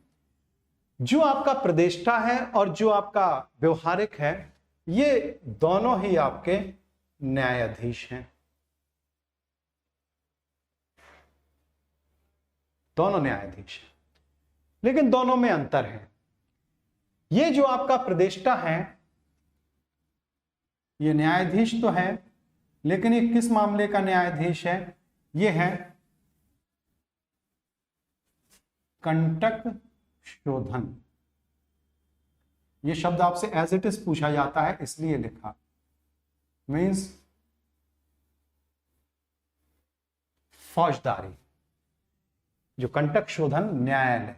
जो आपका प्रतिष्ठा है और जो आपका व्यवहारिक है ये दोनों ही आपके न्यायाधीश हैं, दोनों न्यायाधीश हैं, लेकिन दोनों में अंतर है। ये जो आपका प्रतिष्ठा है ये न्यायाधीश तो है, लेकिन ये किस मामले का न्यायाधीश है, ये है कंटक शोधन। ये शब्द आपसे एज इट इज पूछा जाता है इसलिए लिखा, मीन्स फौजदारी, जो कंटक शोधन न्यायालय,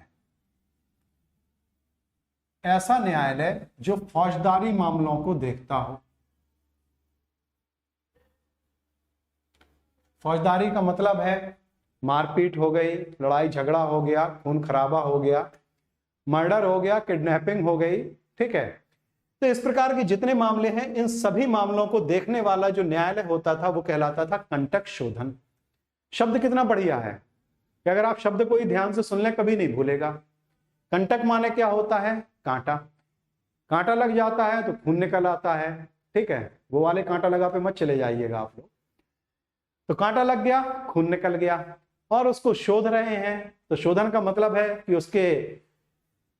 ऐसा न्यायालय जो फौजदारी मामलों को देखता हो। फौजदारी का मतलब है मारपीट हो गई, लड़ाई झगड़ा हो गया, खून खराबा हो गया, मर्डर हो गया, किडनैपिंग हो गई। ठीक है, तो इस प्रकार के जितने मामले हैं इन सभी मामलों को देखने वाला जो न्यायालय होता था वो कहलाता था कंटक शोधन। शब्द कितना बढ़िया है कि अगर आप शब्द को ही ध्यान से सुन लें कभी नहीं भूलेगा। कंटक माने क्या होता है, कांटा, कांटा लग जाता है तो खून निकल आता है। ठीक है, वो वाले कांटा लगा पे मत चले जाइएगा आप लोग। तो कांटा लग गया, खून निकल गया, और उसको शोध रहे हैं। तो शोधन का मतलब है कि उसके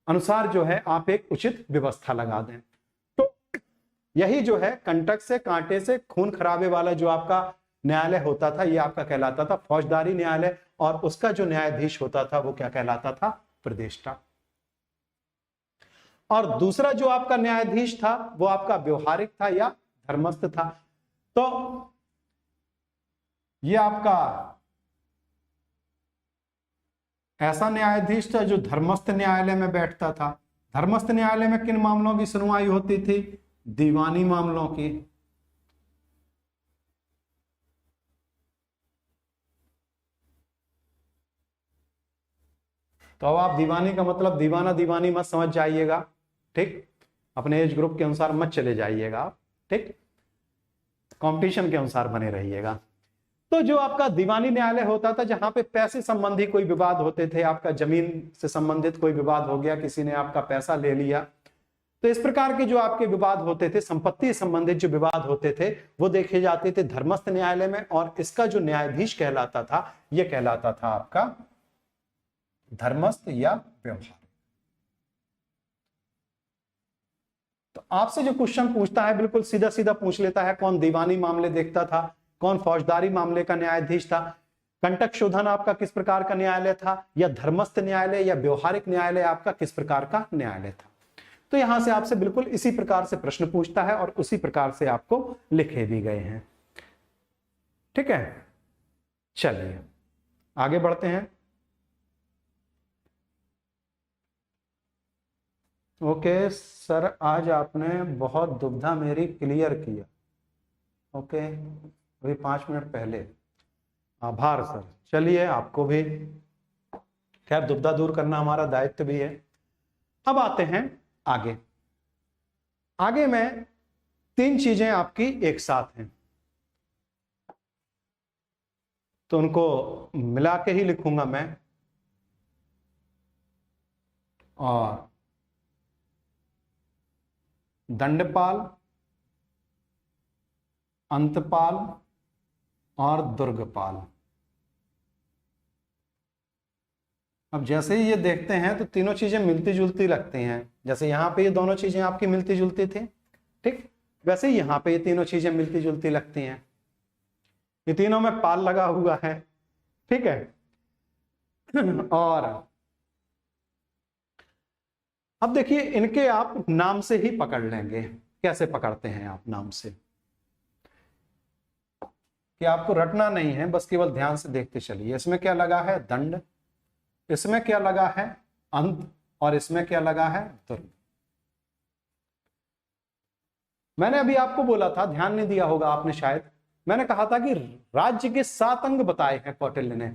अनुसार जो है आप एक उचित व्यवस्था लगा दें। तो यही जो है कंटक से, कांटे से, खून खराबे वाला जो आपका न्यायालय होता था ये आपका कहलाता था फौजदारी न्यायालय, और उसका जो न्यायाधीश होता था वो क्या कहलाता था, प्रतिष्ठा। और दूसरा जो आपका न्यायाधीश था वो आपका व्यवहारिक था या धर्मस्थ था। तो ये आपका ऐसा न्यायाधीश था जो धर्मस्थ न्यायालय में बैठता था। धर्मस्थ न्यायालय में किन मामलों की सुनवाई होती थी, दीवानी मामलों की। तो अब आप दीवानी का मतलब दीवाना दीवानी मत समझ जाइएगा। ठीक, अपने एज ग्रुप के अनुसार मत चले जाइएगा आप। ठीक, कंपटीशन के अनुसार बने रहिएगा। तो जो आपका दीवानी न्यायालय होता था जहां पे पैसे संबंधी कोई विवाद होते थे, आपका जमीन से संबंधित कोई विवाद हो गया, किसी ने आपका पैसा ले लिया, तो इस प्रकार के जो आपके विवाद होते थे, संपत्ति संबंधित जो विवाद होते थे, वो देखे जाते थे धर्मस्थ न्यायालय में, और इसका जो न्यायाधीश कहलाता था, यह कहलाता था आपका धर्मस्थ या व्यवहारिक। तो आपसे जो क्वेश्चन पूछता है बिल्कुल सीधा सीधा पूछ लेता है, कौन दीवानी मामले देखता था, कौन फौजदारी मामले का न्यायाधीश था, कंटक शोधन आपका किस प्रकार का न्यायालय था, या धर्मस्थ न्यायालय या व्यवहारिक न्यायालय आपका किस प्रकार का न्यायालय था। तो यहां से आपसे बिल्कुल इसी प्रकार से प्रश्न पूछता है और उसी प्रकार से आपको लिखे भी गए हैं। ठीक है, चलिए आगे बढ़ते हैं। ओके सर, आज आपने बहुत दुविधा मेरी क्लियर किया। ओके, अभी 5 मिनट पहले, आभार सर। चलिए, आपको भी खैर दुविधा दूर करना हमारा दायित्व भी है। अब आते हैं आगे। आगे में 3 चीजें आपकी एक साथ हैं, तो उनको मिला के ही लिखूंगा मैं। और दंडपाल, अंतपाल और दुर्गपाल। अब जैसे ही ये देखते हैं तो तीनों चीजें मिलती जुलती लगती हैं। जैसे यहां पे ये दोनों चीजें आपकी मिलती जुलती थी, ठीक, वैसे ही यहां पे ये तीनों चीजें मिलती जुलती लगती हैं। ये तीनों में पाल लगा हुआ है, ठीक है। और अब देखिए, इनके आप नाम से ही पकड़ लेंगे। कैसे पकड़ते हैं आप नाम से, कि आपको रटना नहीं है, बस केवल ध्यान से देखते चलिए। इसमें क्या लगा है? दंड। इसमें क्या लगा है? अंत। और इसमें क्या लगा है? दुर्ग। मैंने अभी आपको बोला था, ध्यान नहीं दिया होगा आपने शायद, मैंने कहा था कि राज्य के 7 अंग बताए हैं कौटिल्य ने: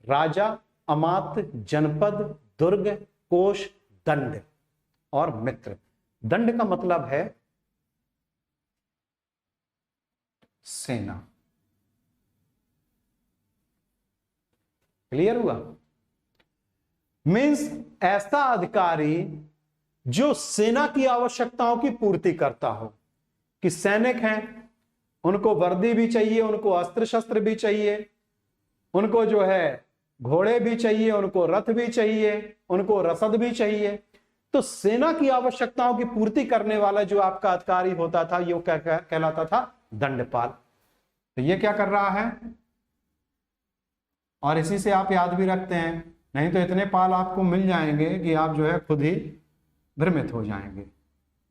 राजा, अमात्य, जनपद, दुर्ग, कोश, दंड और मित्र। दंड का मतलब है सेना। क्लियर हुआ? मीन्स ऐसा अधिकारी जो सेना की आवश्यकताओं की पूर्ति करता हो। कि सैनिक हैं, उनको वर्दी भी चाहिए, उनको अस्त्र शस्त्र भी चाहिए, उनको जो है घोड़े भी चाहिए, उनको रथ भी चाहिए, उनको रसद भी चाहिए। तो सेना की आवश्यकताओं की पूर्ति करने वाला जो आपका अधिकारी होता था, ये कहलाता था दंडपाल। तो ये क्या कर रहा है, और इसी से आप याद भी रखते हैं, नहीं तो इतने पाल आपको मिल जाएंगे कि आप जो है खुद ही भ्रमित हो जाएंगे।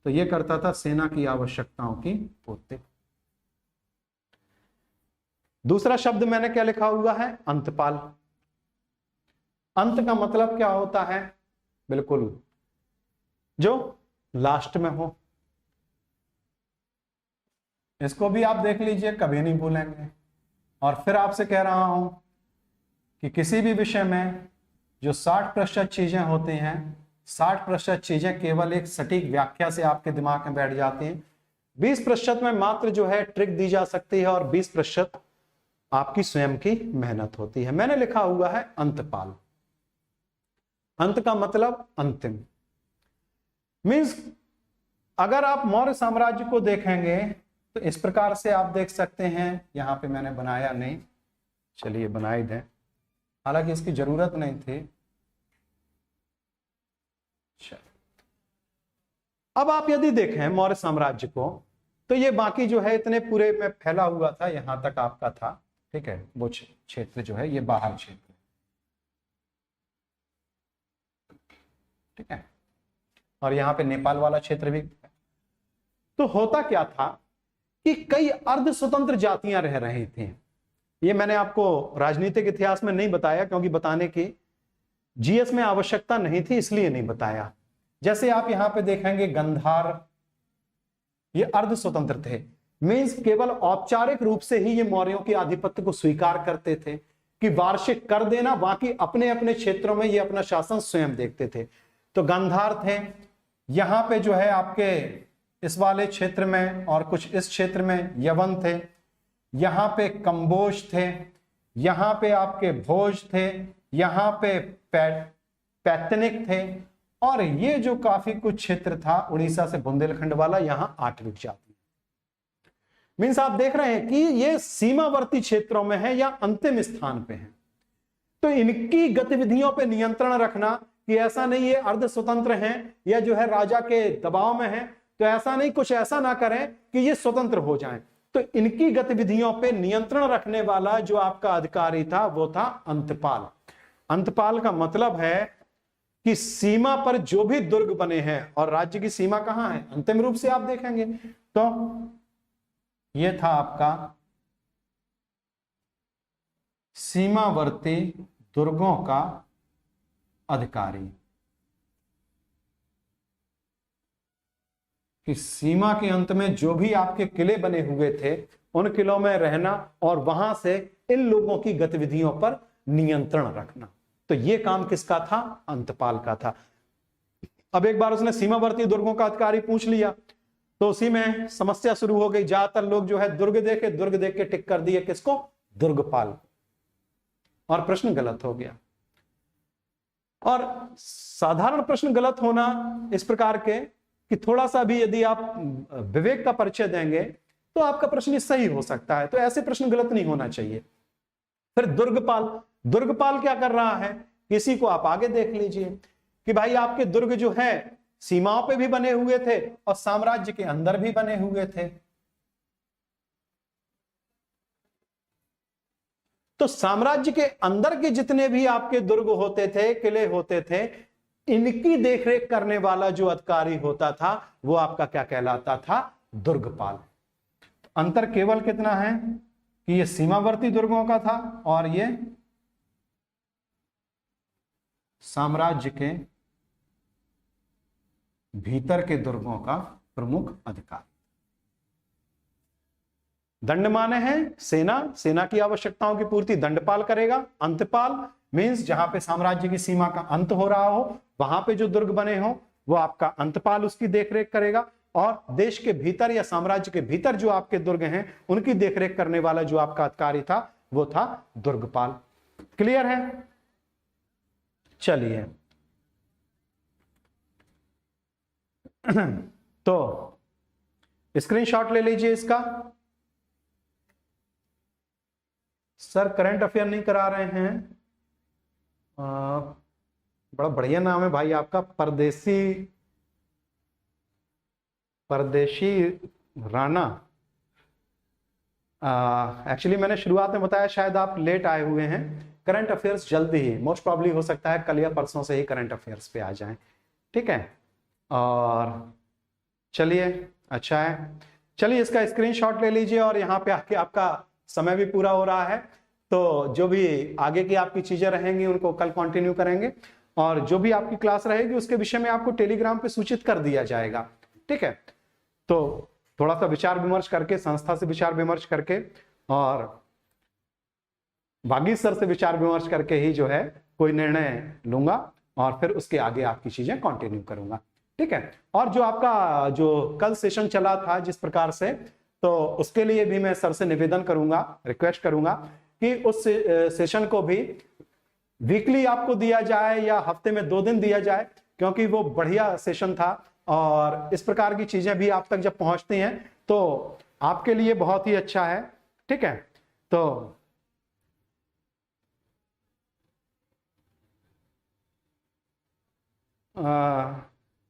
तो ये करता था सेना की आवश्यकताओं की पूर्ति। दूसरा शब्द मैंने क्या लिखा हुआ है? अंतपाल। अंत का मतलब क्या होता है? बिल्कुल जो लास्ट में हो। इसको भी आप देख लीजिए, कभी नहीं भूलेंगे। और फिर आपसे कह रहा हूं कि किसी भी विषय में जो 60% चीजें होती हैं, 60% चीजें केवल एक सटीक व्याख्या से आपके दिमाग में बैठ जाती हैं। 20% में मात्र जो है ट्रिक दी जा सकती है, और 20% आपकी स्वयं की मेहनत होती है। मैंने लिखा हुआ है अंतपाल। अंत का मतलब अंतिम। मीन्स अगर आप मौर्य साम्राज्य को देखेंगे तो इस प्रकार से आप देख सकते हैं। यहां पे मैंने बनाया नहीं, चलिए बना ही दें, हालांकि इसकी जरूरत नहीं थी। अब आप यदि देखें मौर्य साम्राज्य को, तो ये बाकी जो है इतने पूरे में फैला हुआ था, यहां तक आपका था, ठीक है। वो क्षेत्र जो है ये बाहर क्षेत्र, ठीक है। और यहां पे नेपाल वाला क्षेत्र भी। तो होता क्या था कि कई अर्ध स्वतंत्र जातियां रह रही थी। ये मैंने आपको राजनीतिक इतिहास में नहीं बताया, क्योंकि बताने की जीएस में आवश्यकता नहीं थी, इसलिए नहीं बताया। जैसे आप यहां पे देखेंगे गंधार, ये अर्ध स्वतंत्र थे। मींस केवल औपचारिक रूप से ही ये मौर्यों के आधिपत्य को स्वीकार करते थे कि वार्षिक कर देना, बाकी अपने अपने क्षेत्रों में ये अपना शासन स्वयं देखते थे। तो गंधार थे। यहां पे जो है आपके इस वाले क्षेत्र में और कुछ इस क्षेत्र में यवन थे। यहां पे कंबोज थे, यहां पे आपके भोज थे, यहां पे पैतनिक थे, और ये जो काफी कुछ क्षेत्र था उड़ीसा से बुंदेलखंड वाला, यहां 8वीं जाति। मीन्स आप देख रहे हैं कि ये सीमावर्ती क्षेत्रों में है या अंतिम स्थान पे है। तो इनकी गतिविधियों पे नियंत्रण रखना कि ऐसा नहीं ये अर्ध स्वतंत्र हैं या जो है राजा के दबाव में है, तो ऐसा नहीं, कुछ ऐसा ना करें कि ये स्वतंत्र हो जाएं। तो इनकी गतिविधियों पे नियंत्रण रखने वाला जो आपका अधिकारी था वो था अंतपाल। अंतपाल का मतलब है कि सीमा पर जो भी दुर्ग बने हैं, और राज्य की सीमा कहां है अंतिम रूप से आप देखेंगे, तो ये था आपका सीमावर्ती दुर्गों का अधिकारी, कि सीमा के अंत में जो भी आपके किले बने हुए थे उन किलों में रहना और वहां से इन लोगों की गतिविधियों पर नियंत्रण रखना। तो ये काम किसका था? अंतपाल का था। अब एक बार उसने सीमावर्ती दुर्गों का अधिकारी पूछ लिया तो उसी में समस्या शुरू हो गई। ज्यादातर लोग जो है दुर्ग देख के टिक कर दिए किसको? दुर्गपाल, और प्रश्न गलत हो गया। और साधारण प्रश्न गलत होना इस प्रकार के कि थोड़ा सा भी यदि आप विवेक का परिचय देंगे तो आपका प्रश्न सही हो सकता है, तो ऐसे प्रश्न गलत नहीं होना चाहिए। फिर दुर्गपाल क्या कर रहा है, किसी को आप आगे देख लीजिए कि भाई आपके दुर्ग जो है सीमाओं पे भी बने हुए थे और साम्राज्य के अंदर भी बने हुए थे। तो साम्राज्य के अंदर के जितने भी आपके दुर्ग होते थे, किले होते थे, इनकी देखरेख करने वाला जो अधिकारी होता था वो आपका क्या कहलाता था? दुर्गपाल। अंतर केवल कितना है कि ये सीमावर्ती दुर्गों का था और ये साम्राज्य के भीतर के दुर्गों का प्रमुख अधिकारी। दंड माने हैं सेना की आवश्यकताओं की पूर्ति दंडपाल करेगा। अंतपाल मींस जहां पे साम्राज्य की सीमा का अंत हो रहा हो वहां पे जो दुर्ग बने हो वो आपका अंतपाल उसकी देखरेख करेगा, और देश के भीतर या साम्राज्य के भीतर जो आपके दुर्ग हैं उनकी देखरेख करने वाला जो आपका अधिकारी था वो था दुर्गपाल। क्लियर है? चलिए तो स्क्रीनशॉट ले लीजिए इसका। सर करंट अफेयर नहीं करा रहे हैं। बड़ा बढ़िया नाम है भाई आपका, परदेशी राणा। एक्चुअली मैंने शुरुआत में बताया शायद आप लेट आए हुए हैं। करंट अफेयर्स जल्दी ही, मोस्ट प्रॉब्ली हो सकता है कल या परसों से ही करंट अफेयर्स पे आ जाएं, ठीक है। और चलिए अच्छा है, चलिए इसका स्क्रीनशॉट ले लीजिए। और यहाँ पे आके आपका समय भी पूरा हो रहा है, तो जो भी आगे की आपकी चीजें रहेंगी उनको कल कंटिन्यू करेंगे, और जो भी आपकी क्लास रहेगी उसके विषय में आपको टेलीग्राम पे सूचित कर दिया जाएगा, ठीक है। तो थोड़ा सा विचार विमर्श करके, संस्था से विचार विमर्श करके और भागीश सर से विचार विमर्श करके ही जो है कोई निर्णय लूंगा, और फिर उसके आगे आपकी चीजें कंटिन्यू करूंगा, ठीक है। और जो आपका जो कल सेशन चला था जिस प्रकार से, तो उसके लिए भी मैं सर से निवेदन करूंगा, रिक्वेस्ट करूंगा कि उस सेशन को भी वीकली आपको दिया जाए या हफ्ते में 2 दिन दिया जाए, क्योंकि वो बढ़िया सेशन था और इस प्रकार की चीजें भी आप तक जब पहुंचती हैं तो आपके लिए बहुत ही अच्छा है, ठीक है। तो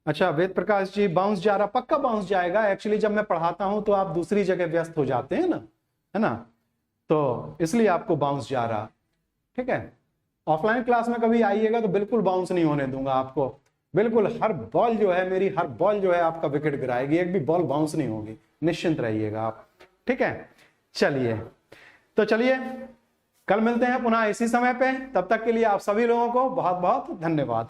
अच्छा, वेद प्रकाश जी बाउंस जा रहा, पक्का बाउंस जाएगा। एक्चुअली जब मैं पढ़ाता हूं तो आप दूसरी जगह व्यस्त हो जाते हैं ना, है ना, तो इसलिए आपको बाउंस जा रहा, ठीक है। ऑफलाइन क्लास में कभी आइएगा तो बिल्कुल बाउंस नहीं होने दूंगा आपको, बिल्कुल हर बॉल जो है, मेरी हर बॉल जो है आपका विकेट गिराएगी, एक भी बॉल बाउंस नहीं होगी, निश्चिंत रहिएगा आप, ठीक है। चलिए तो चलिए कल मिलते हैं पुनः इसी समय पे, तब तक के लिए आप सभी लोगों को बहुत बहुत धन्यवाद।